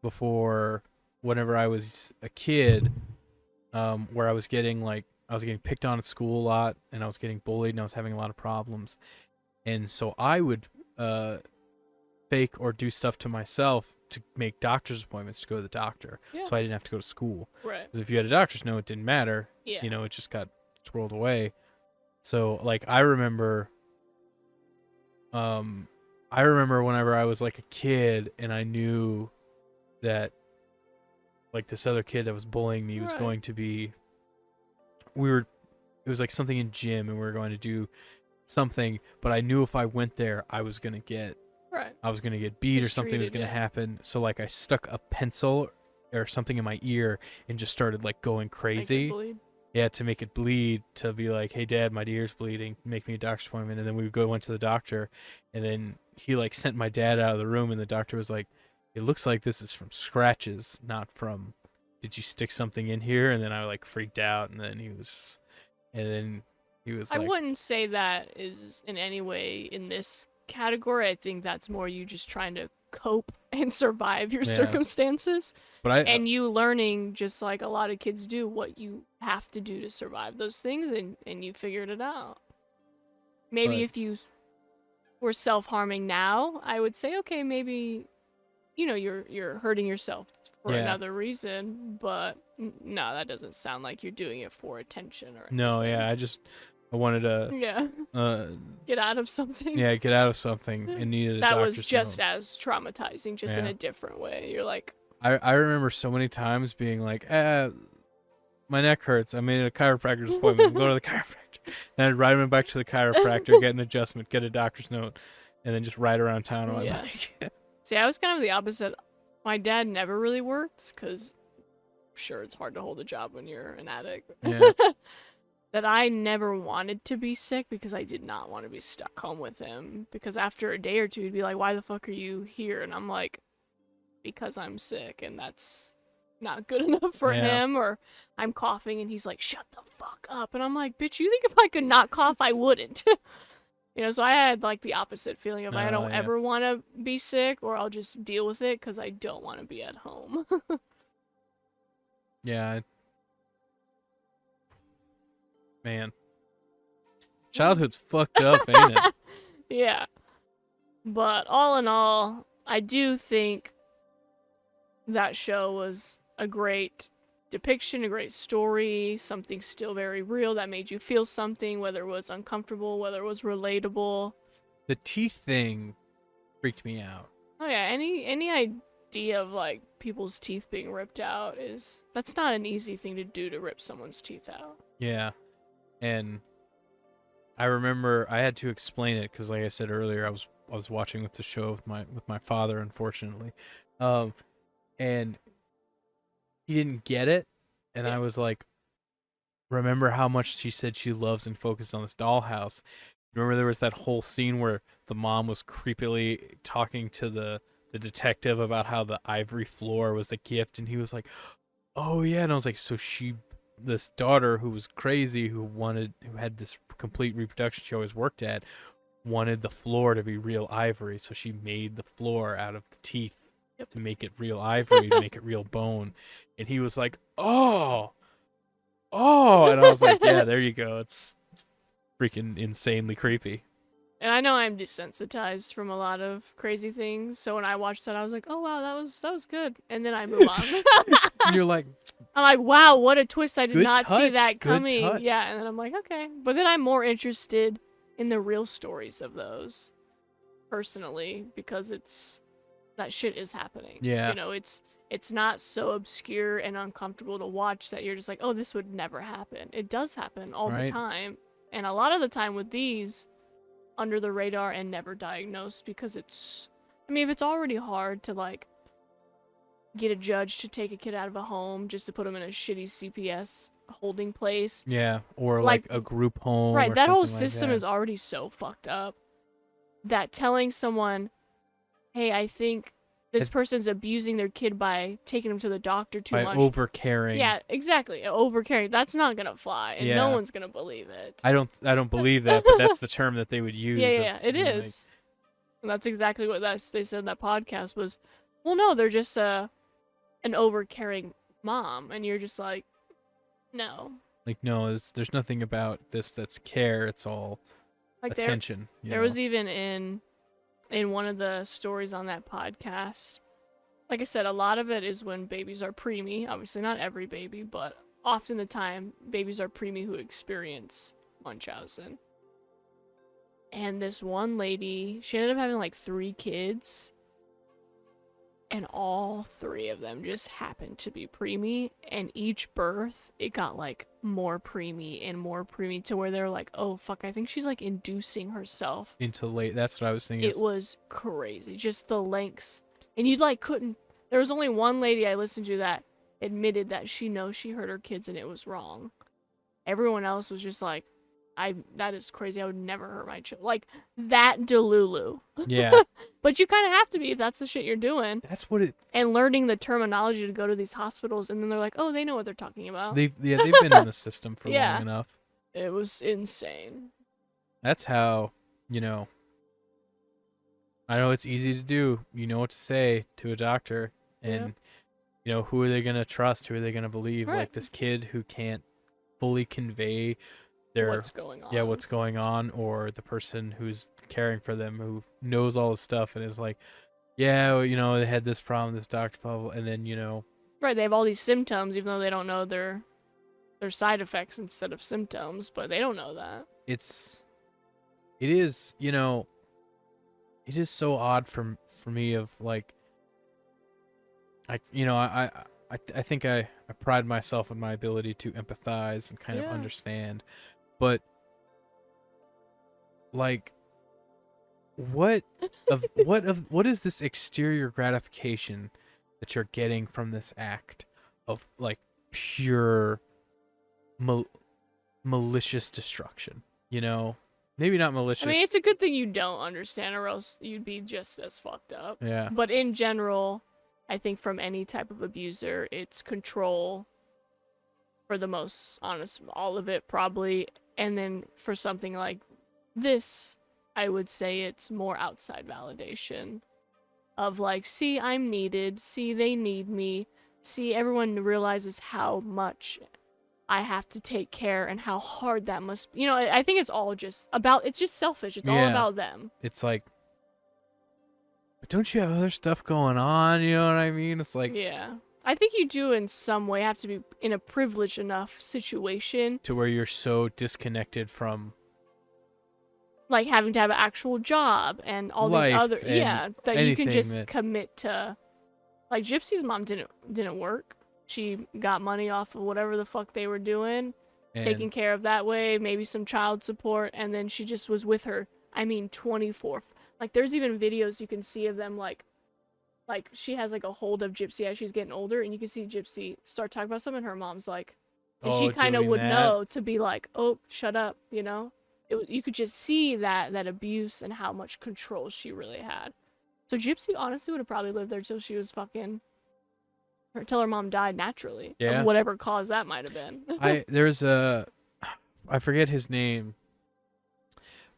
before whenever I was a kid, where I was getting picked on at school a lot, and I was getting bullied, and I was having a lot of problems, and so I would fake or do stuff to myself to make doctor's appointments to go to the doctor, Yeah. so I didn't have to go to school. Right. Because if you had a doctor's note, it didn't matter. Yeah. You know, it just got swirled away. So like I remember whenever I was like a kid and I knew that like this other kid that was bullying me was Right. going to be it was like something in gym and we were going to do something, but I knew if I went there I was going to get beat or something was Mistreated, going to yeah. happen. So like I stuck a pencil or something in my ear and just started like going Make it crazy. bleed. Yeah, to make it bleed, to be like, hey dad, my ear's bleeding, make me a doctor's appointment. And then we went to the doctor, and then he like sent my dad out of the room, and the doctor was like, it looks like this is from scratches, not from did you stick something in here? And then I like freaked out, and then he was I like, wouldn't say that is in any way in this category. I think that's more you just trying to cope and survive your Yeah. circumstances. but And you learning, just like a lot of kids do, what you have to do to survive those things, and you figured it out. Maybe But- if you were self-harming now, I would say, okay, maybe, you know, you're hurting yourself for Yeah. another reason, but no, that doesn't sound like you're doing it for attention or anything. no, yeah, I wanted to Yeah, get out of something. get out of something and needed a That doctor's was just note. as traumatizing, just in Yeah. a different way. You're like, I remember so many times being like, my neck hurts. I made a chiropractor's appointment. Go to the chiropractor. Then I'd ride back to the chiropractor, get an adjustment, get a doctor's note, and then just ride around town on my Yeah. bike. see, I was kind of the opposite. My dad never really worked because, sure, it's hard to hold a job when you're an addict. Yeah. That I never wanted to be sick because I did not want to be stuck home with him. Because after a day or two, he'd be like, "Why the fuck are you here?" And I'm like, "Because I'm sick," and that's not good enough for Yeah. him, or I'm coughing and he's like, shut the fuck up. And I'm like, bitch, you think if I could not cough, I wouldn't? So I had like the opposite feeling of I Oh, don't yeah. ever want to be sick, or I'll just deal with it because I don't want to be at home. Yeah. Man. Childhood's fucked up, ain't it? Yeah. But all in all, I do think that show was a great depiction, a great story, something still very real that made you feel something, whether it was uncomfortable, whether it was relatable. The teeth thing freaked me out. Oh yeah, any idea of like people's teeth being ripped out that's not an easy thing to do, to rip someone's teeth out. Yeah. And I remember I had to explain it because, like I said earlier, I was watching with the show with my father, unfortunately, and he didn't get it, and I was like, remember how much she said she loves and focused on this dollhouse. Remember there was that whole scene where the mom was creepily talking to the detective about how the ivory floor was a gift, and he was like, oh yeah, and I was like, so this daughter who was crazy, who had this complete reproduction she always worked at, wanted the floor to be real ivory, so she made the floor out of the teeth to make it real ivory, to make it real bone. And he was like, oh, and I was like, yeah, there you go. It's freaking insanely creepy. And I know I'm desensitized from a lot of crazy things, so when I watched that, I was like, oh wow, that was good. And then I move on. And you're like, I'm like, wow, what a twist. I did Good not see touch, that good coming. touch. Yeah, and then I'm like, okay. But then I'm more interested in the real stories of those, personally, because that shit is happening. Yeah. It's not so obscure and uncomfortable to watch that you're just like, oh, this would never happen. It does happen all Right. the time. And a lot of the time with these, under the radar and never diagnosed, because if it's already hard to like get a judge to take a kid out of a home just to put him in a shitty CPS holding place. Yeah, or Like, like a group home. Right, or that whole something like system that. is already so fucked up that telling someone, hey, I think this person's abusing their kid by taking them to the doctor too by much. overcaring. Yeah, exactly. Overcaring. That's not gonna fly, and no Yeah. one's gonna believe it. I don't believe that, but that's the term that they would use. Yeah, it you know, is. And that's exactly what they said in that podcast was, well, no, they're just an overcaring mom, and you're just like, no. Like no, there's nothing about this that's care. It's all Like attention. there was even in one of the stories on that podcast, like I said, a lot of it is when babies are preemie. Obviously, not every baby, but often the time, babies are preemie who experience Munchausen. And this one lady, she ended up having like 3 kids, and all 3 of them just happened to be preemie. And each birth, it got like more preemie to where they're like, oh fuck, I think she's like inducing herself into late. That's what I was thinking. It was crazy, just the lengths. And you like couldn't. There was only one lady I listened to that admitted that she knows she hurt her kids and it was wrong. Everyone else was just like, that is crazy. I would never hurt my child. Like that Delulu. Yeah. But you kind of have to be if that's the shit you're doing. That's what it. And learning the terminology to go to these hospitals, and then they're like, oh, they know what they're talking about. They've been in the system for Yeah. long enough. It was insane. That's how, I know it's easy to do. You know what to say to a doctor, and who are they gonna trust? Who are they gonna believe? Right. Like this kid who can't fully convey What's going on? Yeah, what's going on, or the person who's caring for them who knows all this stuff and is like, yeah, well, they had this problem, this doctor problem, and then Right, they have all these symptoms, even though they don't know their side effects instead of symptoms, but they don't know that. it is it is so odd for me of like I think I pride myself in my ability to empathize and kind of understand, but like what is this exterior gratification that you're getting from this act of like pure malicious destruction? Maybe not malicious. I mean, it's a good thing you don't understand, or else you'd be just as fucked up. Yeah. But in general, I think from any type of abuser, it's control for the most honest, all of it probably. And then for something like this, I would say it's more outside validation of like, see, I'm needed, see, they need me, see, everyone realizes how much I have to take care and how hard that must be. I think it's all just about, it's just selfish. It's all about them. It's like, but don't you have other stuff going on? You know what I mean? It's like, Yeah. I think you do in some way have to be in a privileged enough situation to where you're so disconnected from like having to have an actual job and all life these other and that you can anything just that- commit to. Like Gypsy's mom didn't work. She got money off of whatever the fuck they were doing, taking and care of that way, maybe some child support, and then she just was with her. I mean, 24. Like there's even videos you can see of them like she has like a hold of Gypsy as she's getting older, and you can see Gypsy start talking about something, and her mom's like, and she kind of doing would that. know to be like, oh, shut up, you know. You could just see that abuse and how much control she really had. So Gypsy honestly would have probably lived there till she was fucking, till her mom died naturally. Yeah. Of whatever cause that might have been. I forget his name,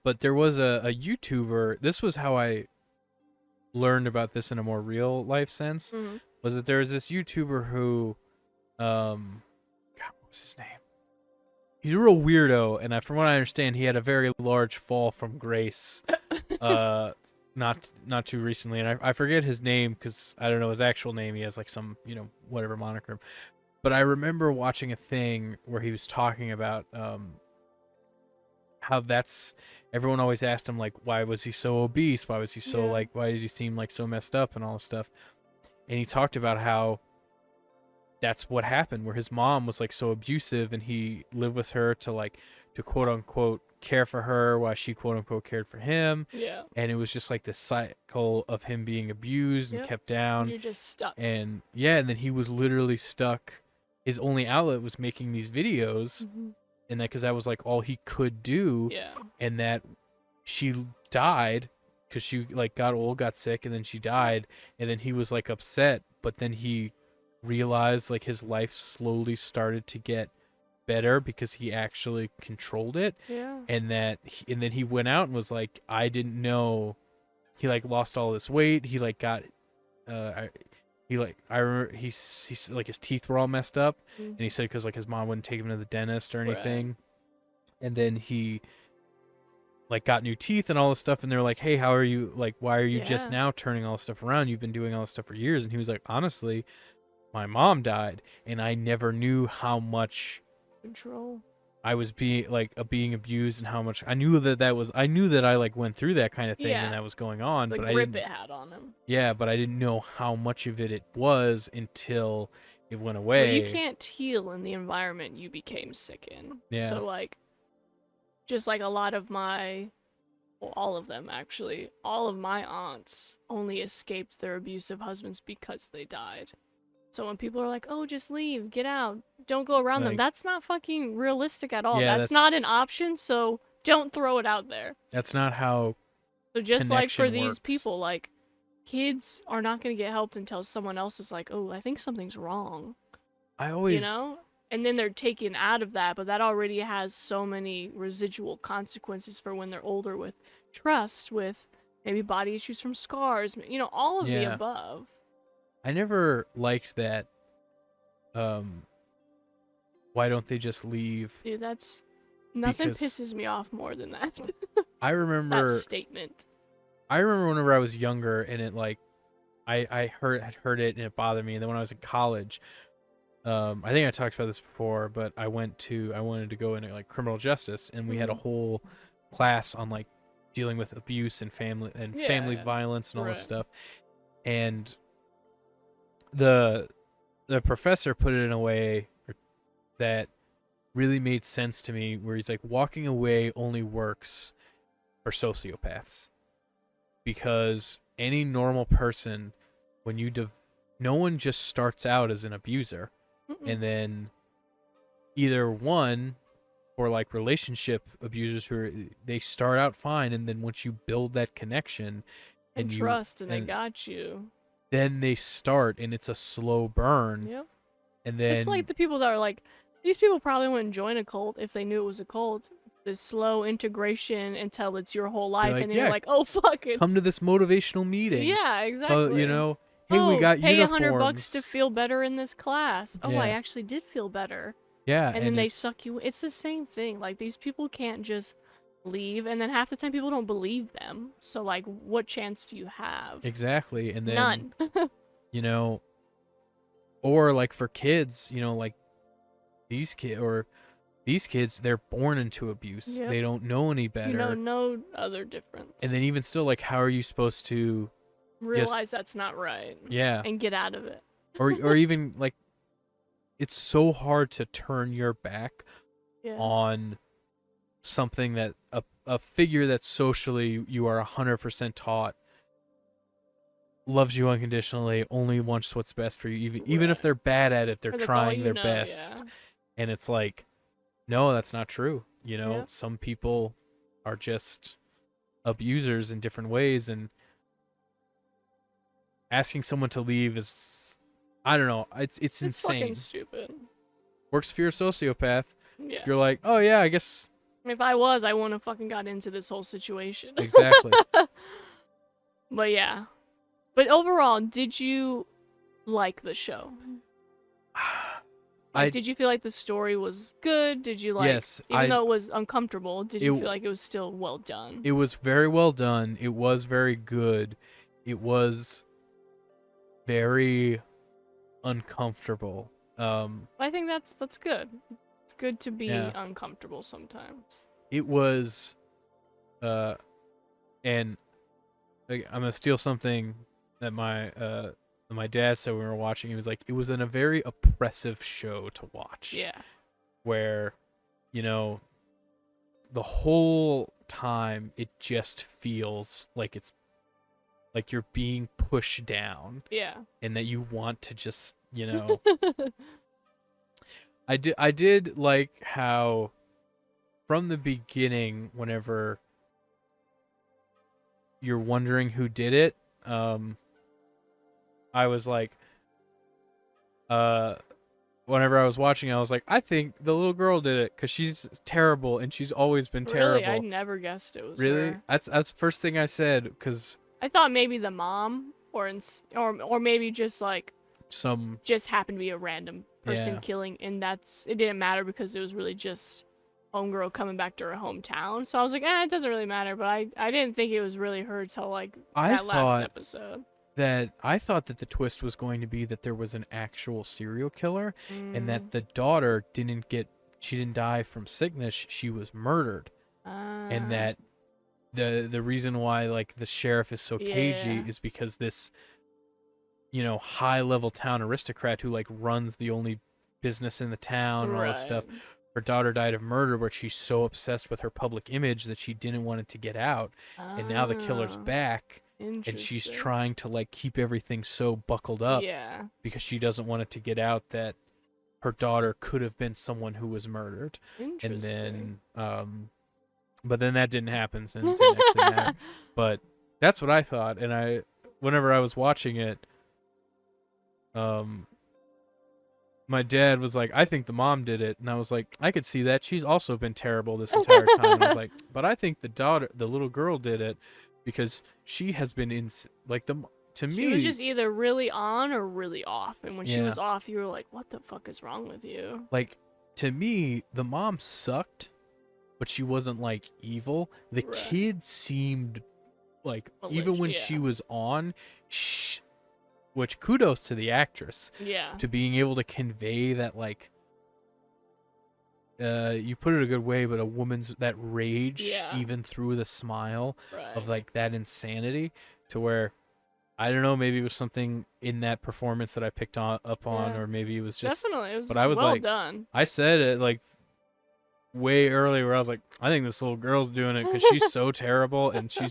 but there was a YouTuber. This was how I learned about this in a more real life sense. Mhm. Was that there was this YouTuber who, God, what was his name? He's a real weirdo, and from what I understand, he had a very large fall from grace, not too recently, and I forget his name because I don't know his actual name. He has like some whatever moniker, but I remember watching a thing where he was talking about how everyone always asked him like, why was he so obese? Why was he so Yeah. why did he seem like so messed up and all this stuff? And he talked about how that's what happened, where his mom was like so abusive and he lived with her to quote unquote care for her while she quote unquote cared for him. Yeah. And it was just like this cycle of him being abused and Yep. kept down. You're just stuck. And and then he was literally stuck. His only outlet was making these videos, Mhm. and that because that was like all he could do. Yeah. And that she died because she like got old, got sick, and then she died. And then he was like upset, but then he realized like his life slowly started to get better because he actually controlled it. Yeah. And then he went out and was like, I didn't know. He like lost all this weight. He like got I remember he's like his teeth were all messed up, and he said because like his mom wouldn't take him to the dentist or anything. And then he like got new teeth and all this stuff, and they're like, hey, how are you, like, why are you just Yeah. now turning all this stuff around? You've been doing all this stuff for years. And he was like, honestly, my mom died and I never knew how much Control. I was being abused, and how much I knew that I like went through that kind of thing Yeah. and that was going on, The but I grip didn't, it had on him. yeah, but I didn't know how much of it was until it went Well, away. you can't heal in the environment you became sick in. Yeah. So like, just like a lot of all of them actually, all of my aunts only escaped their abusive husbands because they died. So when people are like, "Oh, just leave, get out, don't go around them," Like- that's not fucking realistic at all. Yeah, that's not an that's- option. So don't throw it out there. That's not how. So just like for connection these works. people, like kids are not gonna get helped until someone else is like, "Oh, I think something's wrong." I always. You know, and then they're taken out of that, but that already has so many residual consequences for when they're older, with trust, with maybe body issues from scars, all of the Yeah. above. I never liked that. Why don't they just leave? Dude, that's nothing Because- pisses me off more than that. I remember. That statement. I remember whenever I was younger, and it like, I had heard it and it bothered me. And then when I was in college, I think I talked about this before, but I wanted to go into like criminal justice, and we had a Mhm. whole class on like dealing with abuse and family Yeah. violence and all this Right. stuff. And the professor put it in a way that really made sense to me, where he's like, walking away only works for sociopaths, because any normal person, when no one just starts out as an abuser. Mm-mm. And then either one, or like relationship abusers they start out fine, and then once you build that connection and you- trust, and they and- got you. then they start, and it's a slow burn. Yep. And then It's like the people that are like, these people probably wouldn't join a cult if they knew it was a cult. This slow integration until it's your whole life, like, and then yeah, you're like, oh fuck it. come to this motivational meeting. Yeah, exactly. You know, hey, oh, we got pay uniforms. $100 to feel better in this class. Oh, I Yeah. actually did feel better. Yeah, And then they it's- suck you. It's the same thing. Like, these people can't just leave, and then half the time people don't believe them. So, like, what chance do you have? Exactly, and then None. you know, or like for kids, you know, like these kids, they're born into abuse. Yep. They don't know any better. You know, no other difference. And then even still, like, how are you supposed to realize that's not right. Yeah. And get out of it. or even like, it's so hard to turn your back Yeah. on something that a figure that socially you are 100% taught loves you unconditionally, only wants what's best for you, even if Right. they're bad at it, they're Or that's all trying you their know, best. yeah. And it's like, no, that's not true. You know, Yep. some people are just abusers in different ways, and asking someone to leave is, I don't know, it's It's insane. fucking stupid. Works for your sociopath. Yeah. You're like, oh yeah, I guess If I was, I wouldn't have fucking got into this whole situation. exactly. But yeah. But overall, did you like the show? Like, did you feel like the story was good? Did you like, Yes, even though it was uncomfortable, did you feel like it was still well done? It was very well done. It was very good. It was very uncomfortable. I think that's good. It's good to be Yeah. uncomfortable sometimes. It was, and like, I'm gonna steal something that my dad said when we were watching. He was like, it was in a very oppressive show to watch. Yeah. Where, you know, the whole time it just feels like it's like you're being pushed down. Yeah. And that you want to just, you know. I did like how from the beginning, whenever you're wondering who did it, I was like, whenever I was watching, I was like, I think the little girl did it because she's terrible and she's always been terrible. Really, I never guessed it was Really? her. That's the first thing I said, because I thought maybe the mom, or maybe just like some just happened to be a random person Yeah. killing, and it didn't matter because it was really just homegirl coming back to her hometown. So I was like, it doesn't really matter. But I didn't think it was really her till like that last episode. I thought that the twist was going to be that there was an actual serial killer, and Mm. that the daughter she didn't die from sickness, she was murdered. And that the reason why like the sheriff is so cagey Yeah. is because this, you know, high level town aristocrat who like runs the only business in the town and all this stuff, Right. her daughter died of murder, but she's so obsessed with her public image that she didn't want it to get out. And now the killer's Ah, back, and she's interesting. trying to like keep everything so buckled up Yeah. because she doesn't want it to get out that her daughter could have been someone who was murdered. And Interesting. then but then that didn't happen, since it didn't actually matter. But that's what I thought, and whenever I was watching it, my dad was like, I think the mom did it, and I was like, I could see that. She's also been terrible this entire time. And I was like, but I think the little girl did it because she has been to me. She was just either really on or really off, and when she Yeah. was off, you were like, "What the fuck is wrong with you?" Like, to me, the mom sucked, but she wasn't like evil. The Right. kid seemed like, even when she yeah. was on, which kudos to the actress Yeah. to being able to convey that, like, you put it a good way, but a woman's that rage, Yeah. even through the smile Right. of like that insanity, to where, I don't know, maybe it was something in that performance that I picked up on, Yeah. or maybe it was just. Definitely, it was but I was well like, done. I said it like way early, where I was like, I think this little girl's doing it because she's so terrible, and she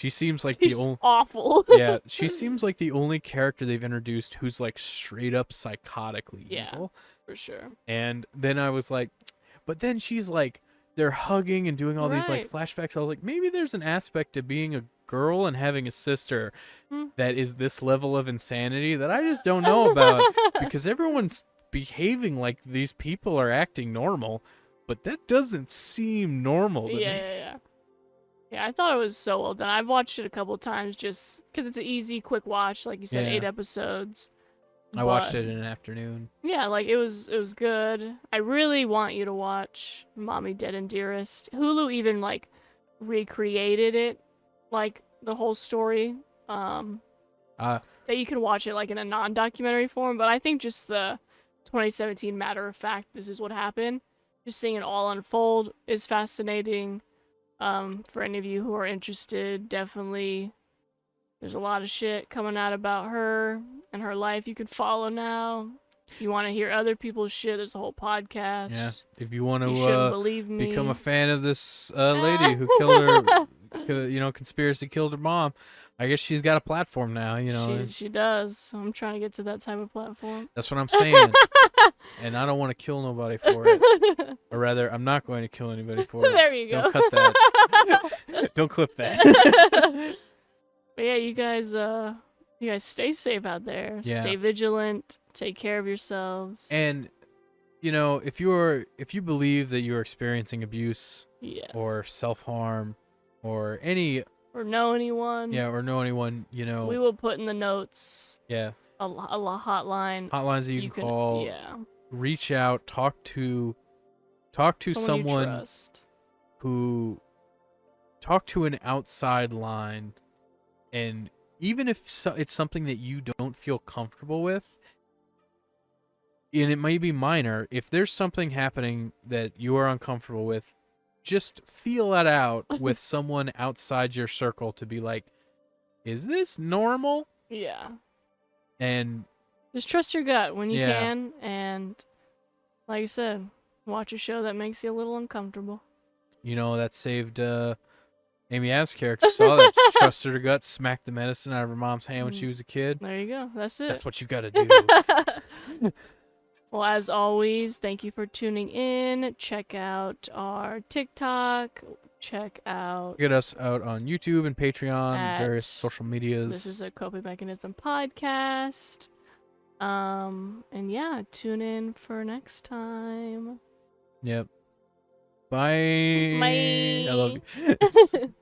seems like She's the only. awful. Yeah, she seems like the only character they've introduced who's like straight up psychotically Yeah. evil. For sure. And then I was like, but then she's like, they're hugging and doing all these like Right. flashbacks. I was like, maybe there's an aspect to being a girl and having a sister Hmm. that is this level of insanity that I just don't know about because everyone's behaving like these people are acting normal, but that doesn't seem normal to me. Yeah. Yeah, I thought it was so well done. I've watched it a couple times just because it's an easy, quick watch. Like you said, Yeah. 8 episodes. I watched But, it in an afternoon. Yeah, like it was good. I really want you to watch Mommy Dead and Dearest. Hulu even like recreated it, like the whole story. That you can watch it like in a non-documentary form. But I think just the 2017 matter of fact, this is what happened. Just seeing it all unfold is fascinating. For any of you who are interested, definitely there's a lot of shit coming out about her and her life you can follow now. If you want to hear other people's shit, there's a whole podcast. Yeah. If you want You shouldn't to believe me. become a fan of this lady who killed her, conspiracy killed her mom, I guess she's got a platform now, She does. I'm trying to get to that type of platform. That's what I'm saying. And I don't want to kill nobody for it. Or rather, I'm not going to kill anybody for it. There you go. Don't cut that. Don't clip that. But yeah, you guys stay safe out there. Yeah. Stay vigilant. Take care of yourselves. And if you believe that you're experiencing abuse yes. or self-harm or any or know anyone. or know anyone, we will put in the notes. Yeah. A hotline. Hotlines that you can call. Yeah. Reach out, talk to someone you trust. who talk to an outside line, and even if it's something that you don't feel comfortable with, and it may be minor, if there's something happening that you are uncomfortable with, just feel that out with someone outside your circle to be like, is this normal? Yeah. And just trust your gut when you Yeah. can, and like I said, watch a show that makes you a little uncomfortable. That saved Amy Adams' character. Saw that, she trusted her gut, smacked the medicine out of her mom's hand when she was a kid. There you go. That's it. That's what you gotta do. Well, as always, thank you for tuning in. Check out our TikTok. Check out... Get us out on YouTube and Patreon, At- various social medias. This is a Coping Mechanism podcast. And yeah, tune in for next time. Yep. Bye. Bye. I love you.